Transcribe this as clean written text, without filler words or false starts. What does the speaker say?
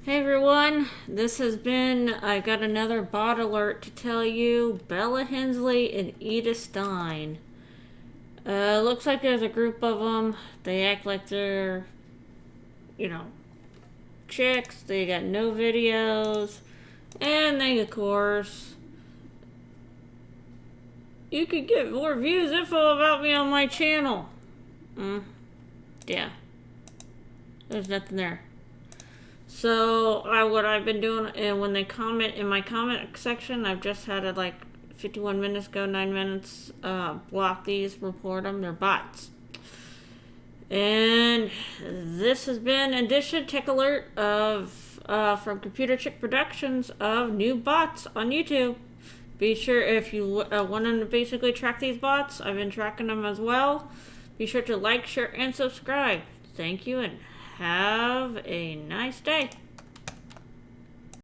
Hey everyone, I got another bot alert to tell you. Bella Hensley and Edith Stein. Looks like there's a group of them. They act like they're, chicks. They got no videos. And they, of course, you could get more views, info about me on my channel. Yeah. There's nothing there. So what I've been doing, and when they comment in my comment section, I've just had it like 51 minutes ago, 9 minutes, block these, report them, they're bots. And this has been Edition Tech Alert from ComputerChick Productions of new bots on YouTube. Be sure, if you want to basically track these bots, I've been tracking them as well. Be sure to like, share, and subscribe. Thank you, and have a nice day.